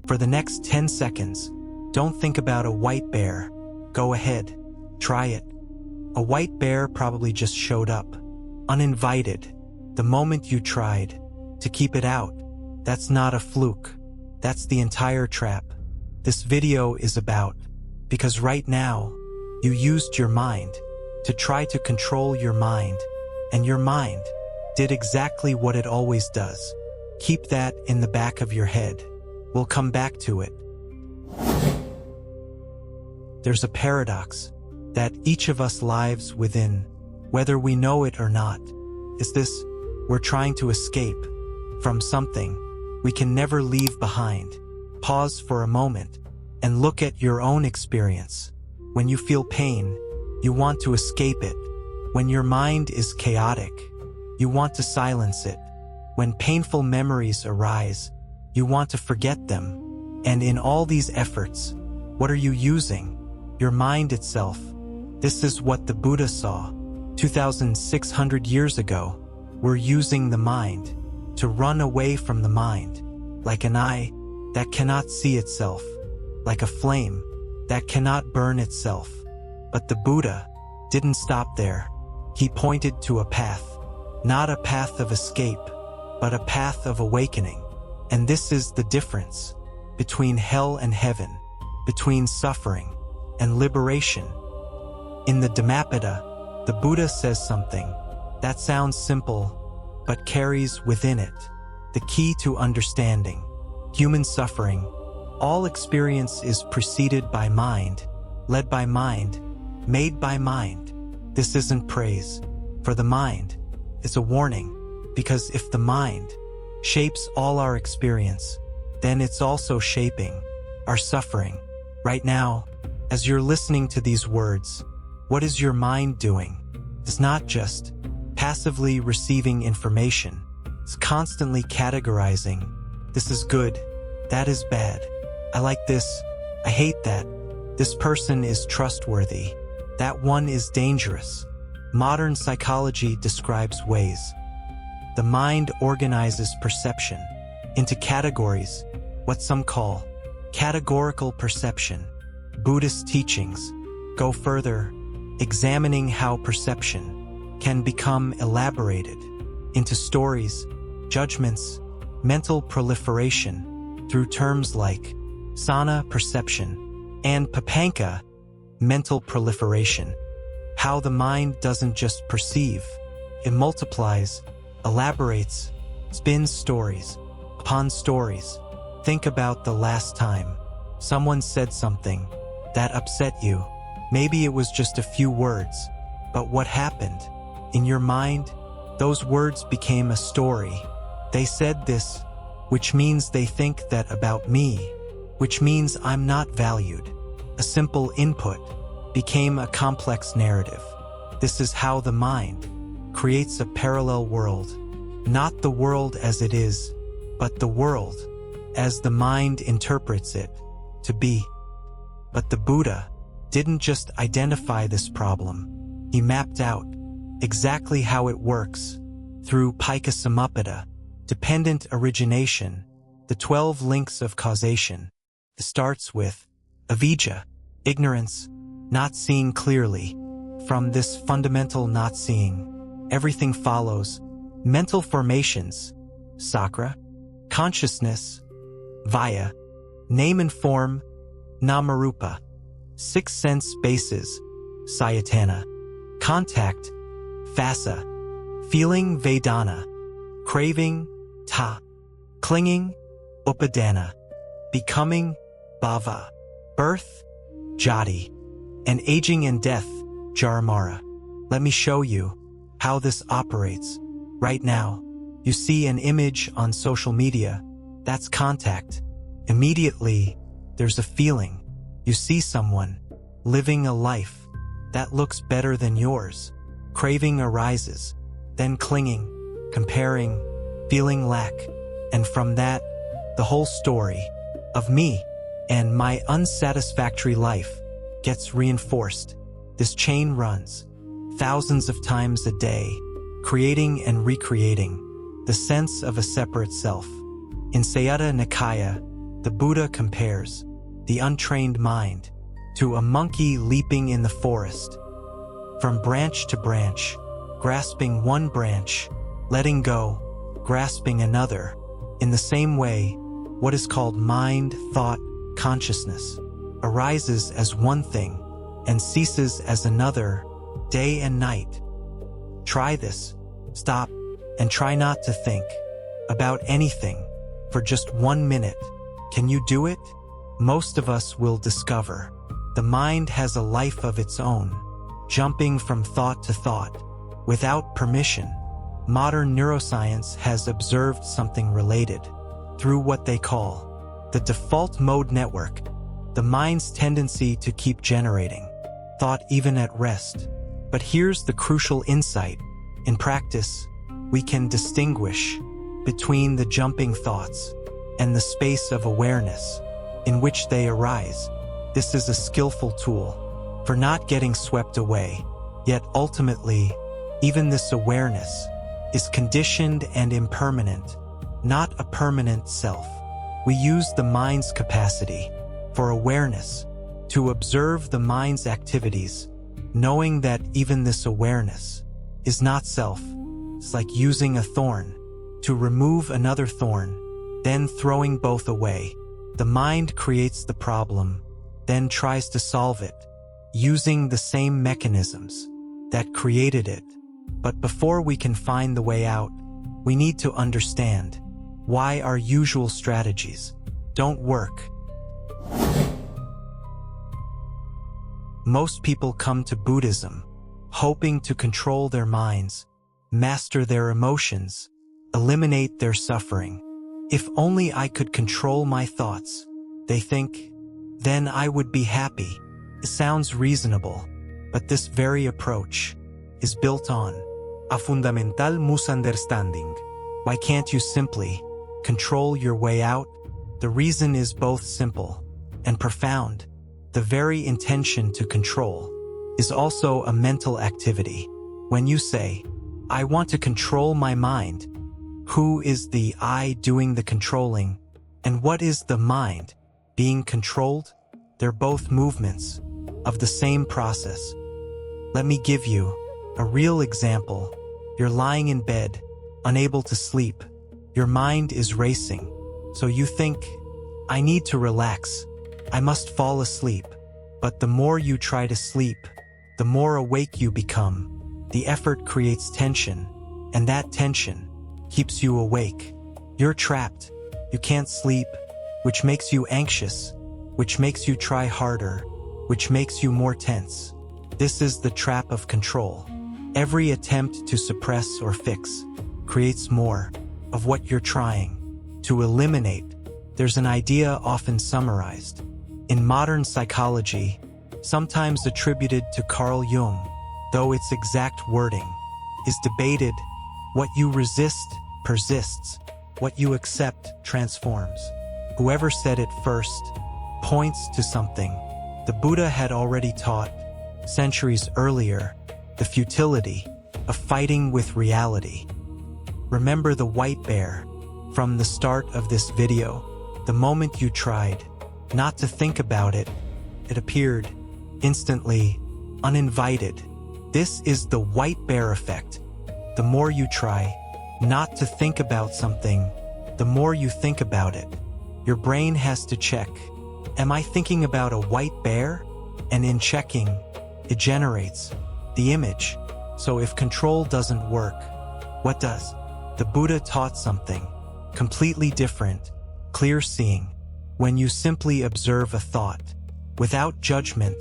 For the next 10 seconds, don't think about a white bear. Go ahead, try it. A white bear probably just showed up, uninvited, the moment you tried to keep it out. That's not a fluke. That's the entire trap this video is about. Because right now, you used your mind to try to control your mind, and your mind did exactly what it always does. Keep that in the back of your head. We'll come back to it. There's a paradox that each of us lives within, whether we know it or not. Is this: we're trying to escape from something we can never leave behind. Pause for a moment and look at your own experience. When you feel pain, you want to escape it. When your mind is chaotic, you want to silence it. When painful memories arise, you want to forget them. And in all these efforts, what are you using? Your mind itself. This is what the Buddha saw 2,600 years ago. We're using the mind to run away from the mind, like an eye that cannot see itself, like a flame that cannot burn itself. But the Buddha didn't stop there. He pointed to a path, not a path of escape, but a path of awakening. And this is the difference between hell and heaven, between suffering and liberation. In the Dhammapada, the Buddha says something that sounds simple, but carries within it the key to understanding human suffering. All experience is preceded by mind, led by mind, made by mind. This isn't praise for the mind. It's a warning, because if the mind shapes all our experience, then it's also shaping our suffering. Right now, as you're listening to these words, what is your mind doing? It's not just passively receiving information. It's constantly categorizing. This is good. That is bad. I like this. I hate that. This person is trustworthy. That one is dangerous. Modern psychology describes ways the mind organizes perception into categories, what some call categorical perception. Buddhist teachings go further, examining how perception can become elaborated into stories, judgments, mental proliferation through terms like sana, perception, and papanka, mental proliferation. How the mind doesn't just perceive, it multiplies, elaborates, spins stories upon stories. Think about the last time someone said something that upset you. Maybe it was just a few words, but what happened? In your mind, those words became a story. They said this, which means they think that about me, which means I'm not valued. A simple input became a complex narrative. This is how the mind creates a parallel world, not the world as it is, but the world as the mind interprets it to be. But the Buddha didn't just identify this problem. He mapped out exactly how it works through Paikasamuppada, dependent origination, the 12 links of causation. It starts with avijja, ignorance, not seeing clearly. From this fundamental not seeing, everything follows. Mental formations, sakra, consciousness, vaya, name and form, namarupa, 6 sense bases, sayatana, contact, phassa, feeling, vedana, craving, ta, clinging, upadana, becoming, bhava, birth, jati, and aging and death, jaramara. Let me show you how this operates. Right now, you see an image on social media. That's contact. Immediately, there's a feeling. You see someone living a life that looks better than yours. Craving arises, then clinging, comparing, feeling lack. And from that, the whole story of me and my unsatisfactory life gets reinforced. This chain runs thousands of times a day, creating and recreating the sense of a separate self. In Sayutta Nikaya, the Buddha compares the untrained mind to a monkey leaping in the forest, from branch to branch, grasping one branch, letting go, grasping another. In the same way, what is called mind, thought, consciousness arises as one thing and ceases as another, day and night. Try this. Stop and try not to think about anything for just 1 minute. Can you do it? Most of us will discover the mind has a life of its own, jumping from thought to thought, without permission. Modern neuroscience has observed something related through what they call the default mode network, the mind's tendency to keep generating thought even at rest. But here's the crucial insight. In practice, we can distinguish between the jumping thoughts and the space of awareness in which they arise. This is a skillful tool for not getting swept away, yet ultimately, even this awareness is conditioned and impermanent, not a permanent self. We use the mind's capacity for awareness to observe the mind's activities, knowing that even this awareness is not self. It's like using a thorn to remove another thorn, then throwing both away. The mind creates the problem, then tries to solve it, using the same mechanisms that created it. But before we can find the way out, we need to understand why our usual strategies don't work. Most people come to Buddhism hoping to control their minds, master their emotions, eliminate their suffering. If only I could control my thoughts, they think, then I would be happy. It sounds reasonable, but this very approach is built on a fundamental misunderstanding. Why can't you simply control your way out? The reason is both simple and profound. The very intention to control is also a mental activity. When you say, I want to control my mind, who is the I doing the controlling, and what is the mind being controlled? They're both movements of the same process. Let me give you a real example. You're lying in bed, unable to sleep. Your mind is racing, so you think, I need to relax. I must fall asleep. But the more you try to sleep, the more awake you become. The effort creates tension, and that tension keeps you awake. You're trapped. You can't sleep, which makes you anxious, which makes you try harder, which makes you more tense. This is the trap of control. Every attempt to suppress or fix creates more of what you're trying to eliminate. There's an idea often summarized in modern psychology, sometimes attributed to Carl Jung, though its exact wording is debated. What you resist persists. What you accept transforms. Whoever said it first points to something the Buddha had already taught centuries earlier, the futility of fighting with reality. Remember the white bear from the start of this video? The moment you tried not to think about it, it appeared instantly, uninvited. This is the white bear effect. The more you try not to think about something, the more you think about it. Your brain has to check, am I thinking about a white bear? And in checking, it generates the image. So if control doesn't work, what does? The Buddha taught something completely different, clear seeing. When you simply observe a thought, without judgment,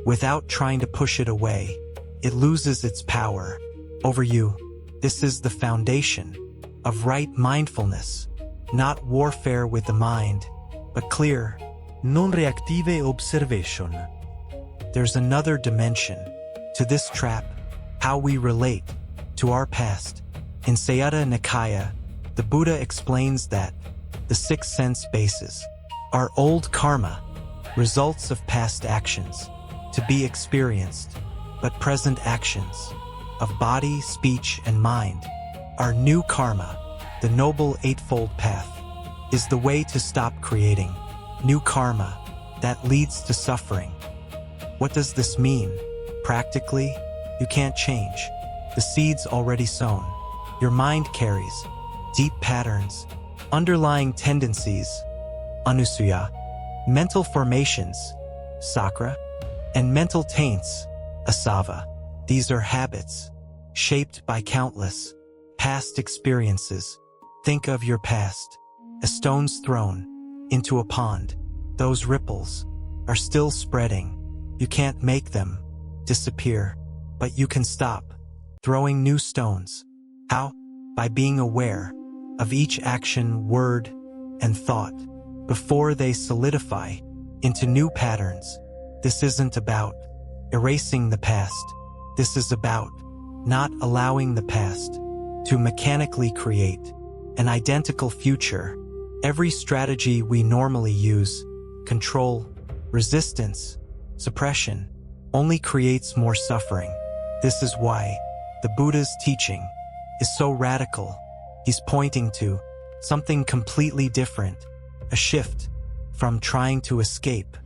without trying to push it away, it loses its power over you. This is the foundation of right mindfulness, not warfare with the mind, but clear, non-reactive observation. There's another dimension to this trap, how we relate to our past. In Sayutta Nikaya, the Buddha explains that the 6 sense bases are old karma, results of past actions, to be experienced, but present actions of body, speech, and mind are new karma, the noble eightfold path. is the way to stop creating new karma that leads to suffering. What does this mean? Practically, you can't change the seeds already sown. Your mind carries deep patterns, underlying tendencies, anusuya, mental formations, sakra, and mental taints, asava. These are habits shaped by countless past experiences. Think of your past as stones thrown into a pond. Those ripples are still spreading. You can't make them disappear, but you can stop throwing new stones. How? By being aware of each action, word, and thought before they solidify into new patterns. This isn't about erasing the past. This is about not allowing the past to mechanically create an identical future. Every strategy we normally use, control, resistance, suppression, only creates more suffering. This is why the Buddha's teaching is so radical. He's pointing to something completely different, a shift from trying to escape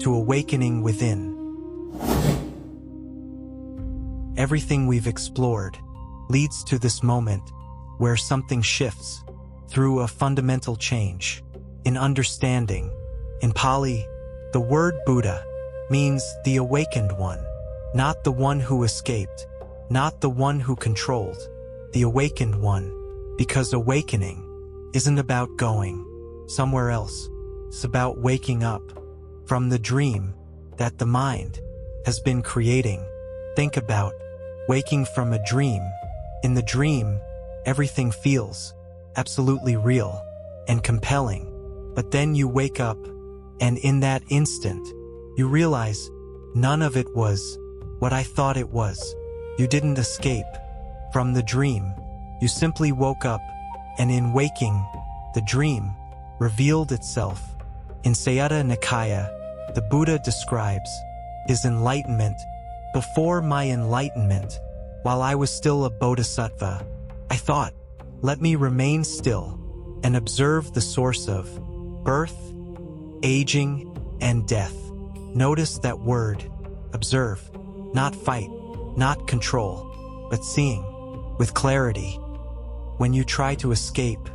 to awakening within. Everything we've explored leads to this moment where something shifts through a fundamental change in understanding. In Pali, the word Buddha means the awakened one, not the one who escaped, not the one who controlled, the awakened one, because awakening isn't about going somewhere else. It's about waking up from the dream that the mind has been creating. Think about waking from a dream. In the dream, everything feels absolutely real and compelling, but then you wake up, and in that instant, you realize none of it was what I thought it was. You didn't escape from the dream. You simply woke up, and in waking, the dream revealed itself. In Sayutta Nikaya, the Buddha describes his enlightenment. Before my enlightenment, while I was still a bodhisattva, I thought, let me remain still and observe the source of birth, aging, and death. Notice that word, observe, not fight, not control, but seeing with clarity. When you try to escape,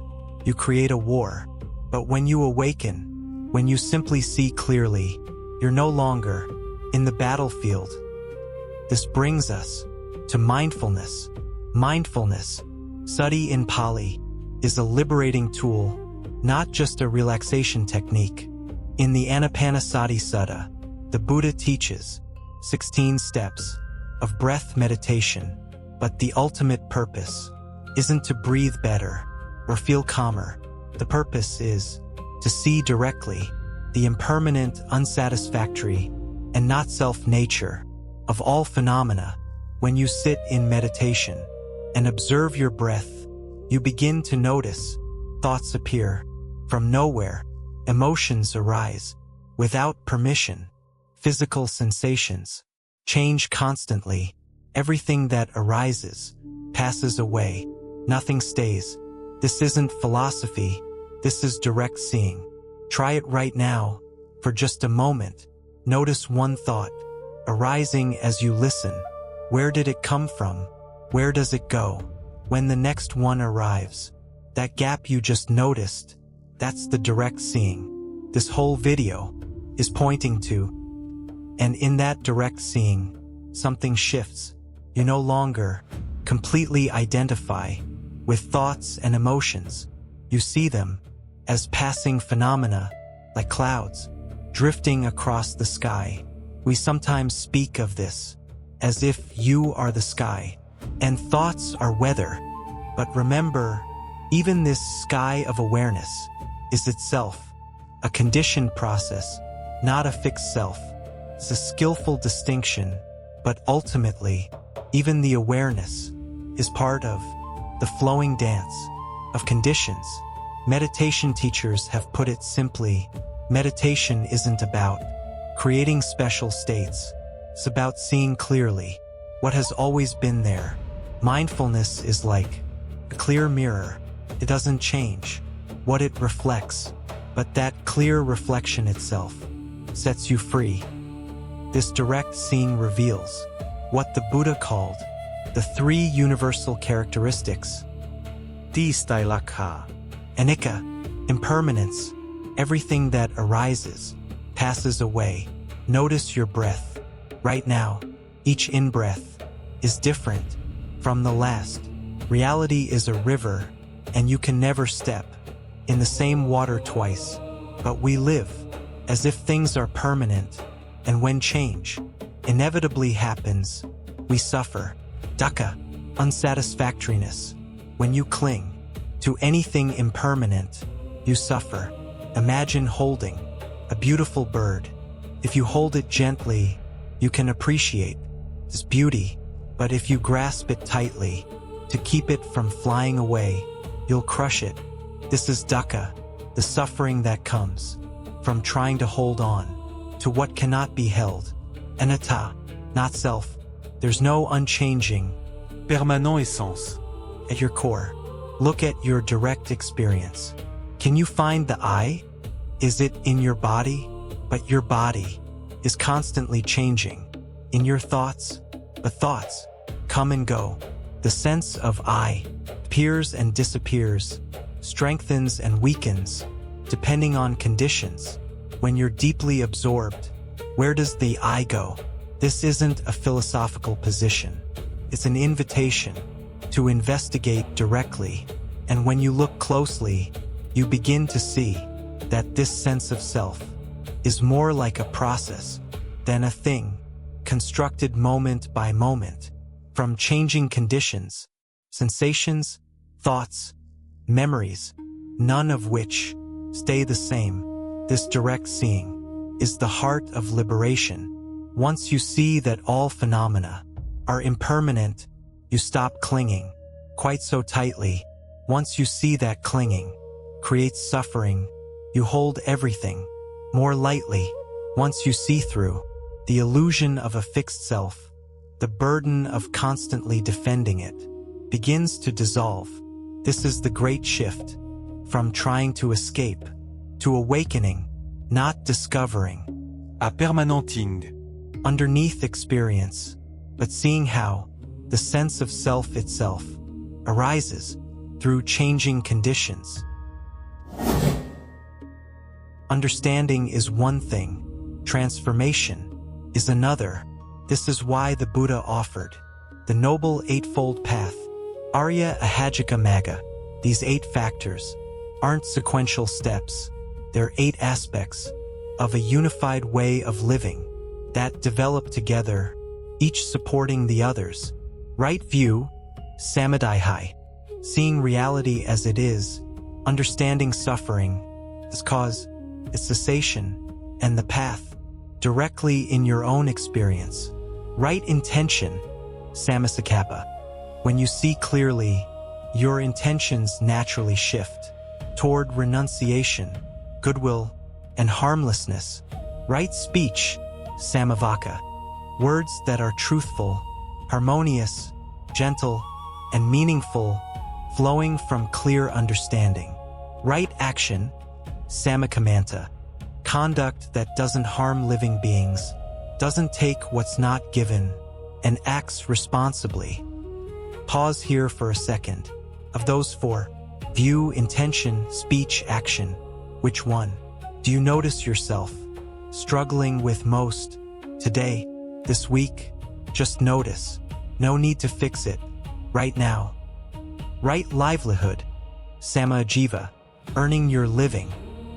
you create a war. But when you awaken, when you simply see clearly, you're no longer in the battlefield. This brings us to mindfulness. Mindfulness, sati in Pali, is a liberating tool, not just a relaxation technique. In the Anapanasati Sutta, the Buddha teaches 16 steps of breath meditation, but the ultimate purpose isn't to breathe better or feel calmer. The purpose is to see directly the impermanent, unsatisfactory, and not self nature of all phenomena. When you sit in meditation and observe your breath, you begin to notice thoughts appear from nowhere, emotions arise without permission, physical sensations change constantly. Everything that arises passes away, nothing stays. This isn't philosophy, this is direct seeing. Try it right now, for just a moment. Notice one thought arising as you listen. Where did it come from? Where does it go? When the next one arrives, that gap you just noticed, that's the direct seeing this whole video is pointing to. And in that direct seeing, something shifts. You no longer completely identify with thoughts and emotions. You see them as passing phenomena, like clouds drifting across the sky. We sometimes speak of this as if you are the sky and thoughts are weather. But remember, even this sky of awareness is itself a conditioned process, not a fixed self. It's a skillful distinction, but ultimately, even the awareness is part of the flowing dance of conditions. Meditation teachers have put it simply, meditation isn't about creating special states. It's about seeing clearly what has always been there. Mindfulness is like a clear mirror. It doesn't change what it reflects, but that clear reflection itself sets you free. This direct seeing reveals what the Buddha called the three universal characteristics: Di-stilakha, anicca, impermanence. Everything that arises passes away. Notice your breath. Right now, each in-breath is different from the last. Reality is a river, and you can never step in the same water twice. But we live as if things are permanent, and when change inevitably happens, we suffer. Dukkha, unsatisfactoriness. When you cling to anything impermanent, you suffer. Imagine holding a beautiful bird. If you hold it gently, you can appreciate its beauty, but if you grasp it tightly to keep it from flying away, you'll crush it. This is dukkha, the suffering that comes from trying to hold on to what cannot be held. Anatta, not self. There's no unchanging, permanent essence at your core. Look at your direct experience. Can you find the I? Is it in your body? But your body is constantly changing. In your thoughts, but thoughts come and go. The sense of I appears and disappears, strengthens and weakens, depending on conditions. When you're deeply absorbed, where does the I go? This isn't a philosophical position. It's an invitation to investigate directly. And when you look closely, you begin to see that this sense of self is more like a process than a thing, constructed moment by moment, from changing conditions, sensations, thoughts, memories, none of which stay the same. This direct seeing is the heart of liberation. Once you see that all phenomena are impermanent, you stop clinging quite so tightly. Once you see that clinging creates suffering, you hold everything more lightly. Once you see through the illusion of a fixed self, the burden of constantly defending it begins to dissolve. This is the great shift from trying to escape to awakening, not discovering, impermanenting, underneath experience, but seeing how the sense of self itself arises through changing conditions. Understanding is one thing, transformation is another. This is why the Buddha offered the Noble Eightfold Path, Arya Ahajika Magga. These 8 factors aren't sequential steps, they're 8 aspects of a unified way of living that develop together, each supporting the others. Right view, samadhi, seeing reality as it is, understanding suffering, its cause, its cessation, and the path, directly in your own experience. Right intention, sammasakappa. When you see clearly, your intentions naturally shift toward renunciation, goodwill, and harmlessness. Right speech, samavaka. Words that are truthful, harmonious, gentle, and meaningful, flowing from clear understanding. Right action, samakamanta. Conduct that doesn't harm living beings, doesn't take what's not given, and acts responsibly. Pause here for a second. Of those 4, view, intention, speech, action, which one do you notice yourself struggling with most today, this week? Just notice. No need to fix it right now. Right livelihood, samajiva, earning your living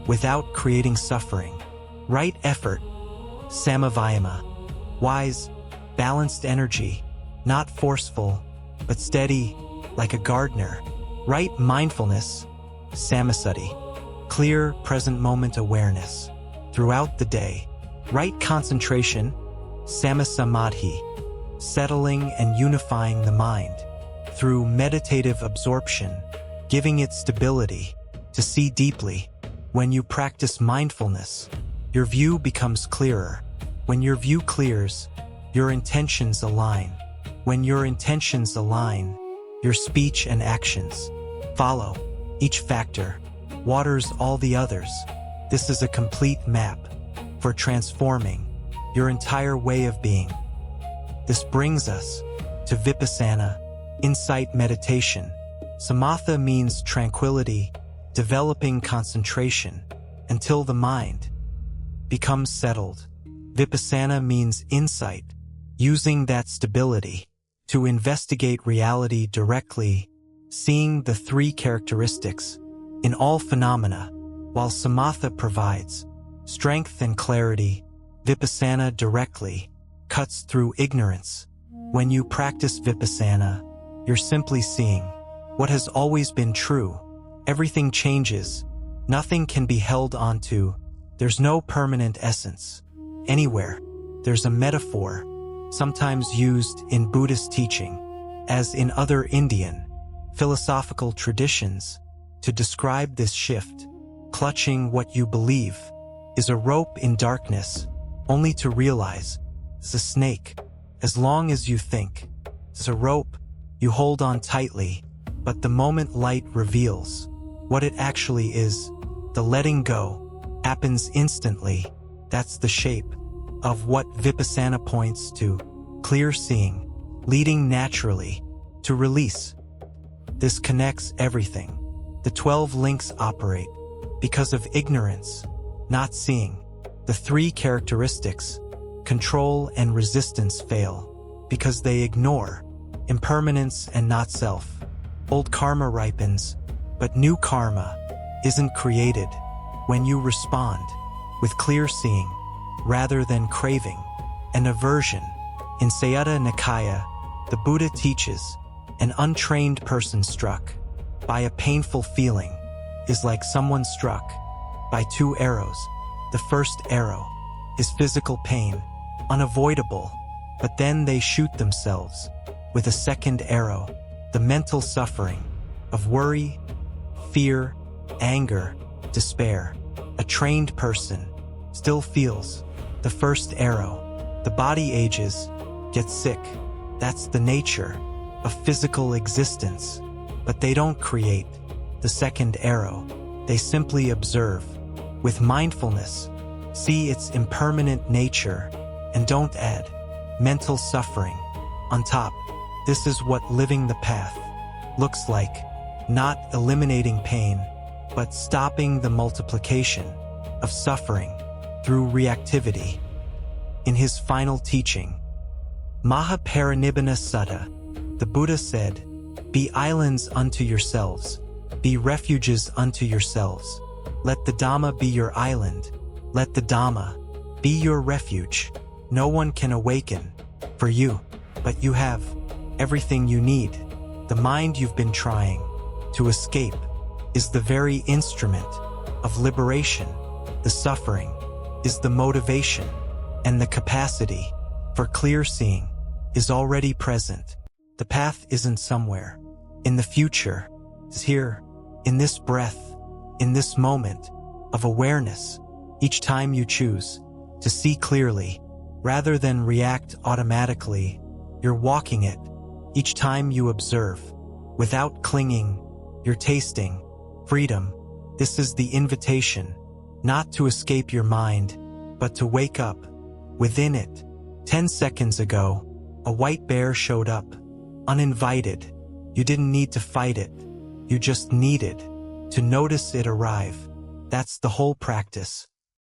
without creating suffering. Right effort, samavayama, wise, balanced energy, not forceful, but steady, like a gardener. Right mindfulness, samasati, clear present moment awareness throughout the day. Right concentration, samasamadhi, settling and unifying the mind through meditative absorption, giving it stability to see deeply. When you practice mindfulness, your view becomes clearer. When your view clears, your intentions align. When your intentions align, your speech and actions follow. Each factor waters all the others. This is a complete map for transforming your entire way of being. This brings us to Vipassana, insight meditation. Samatha means tranquility, developing concentration until the mind becomes settled. Vipassana means insight, using that stability to investigate reality directly, seeing the three characteristics in all phenomena. While Samatha provides strength and clarity, Vipassana directly cuts through ignorance. When you practice Vipassana, you're simply seeing what has always been true. Everything changes. Nothing can be held onto. There's no permanent essence anywhere. There's a metaphor, sometimes used in Buddhist teaching, as in other Indian philosophical traditions, to describe this shift. Clutching what you believe is a rope in darkness, only to realize it's a snake. As long as you think it's a rope, you hold on tightly, but the moment light reveals what it actually is, the letting go happens instantly. That's the shape of what Vipassana points to: clear seeing, leading naturally to release. This connects everything. The 12 links operate because of ignorance, not seeing. The three characteristics, control and resistance, fail because they ignore impermanence and not self. Old karma ripens, but new karma isn't created when you respond with clear seeing rather than craving and aversion. In Sayutta Nikaya, the Buddha teaches an untrained person struck by a painful feeling is like someone struck by two arrows. The first arrow is physical pain, unavoidable, but then they shoot themselves with a second arrow, the mental suffering of worry, fear, anger, despair. A trained person still feels the first arrow. The body ages, gets sick. That's the nature of physical existence. But they don't create the second arrow. They simply observe. With mindfulness, see its impermanent nature and don't add mental suffering on top. This is what living the path looks like. Not eliminating pain, but stopping the multiplication of suffering through reactivity. In his final teaching, Mahaparinibbana Sutta, the Buddha said, "Be islands unto yourselves, be refuges unto yourselves. Let the Dhamma be your island, let the Dhamma be your refuge. No one can awaken for you, but you have everything you need. The mind you've been trying to escape is the very instrument of liberation. The suffering is the motivation, and the capacity for clear seeing is already present. The path isn't somewhere in the future. It's here, in this breath, in this moment of awareness. Each time you choose to see clearly, rather than react automatically, you're walking it. Each time you observe, without clinging, you're tasting freedom. This is the invitation, not to escape your mind, but to wake up within it. 10 seconds ago, a white bear showed up, uninvited. You didn't need to fight it. You just needed to notice it arrive. That's the whole practice.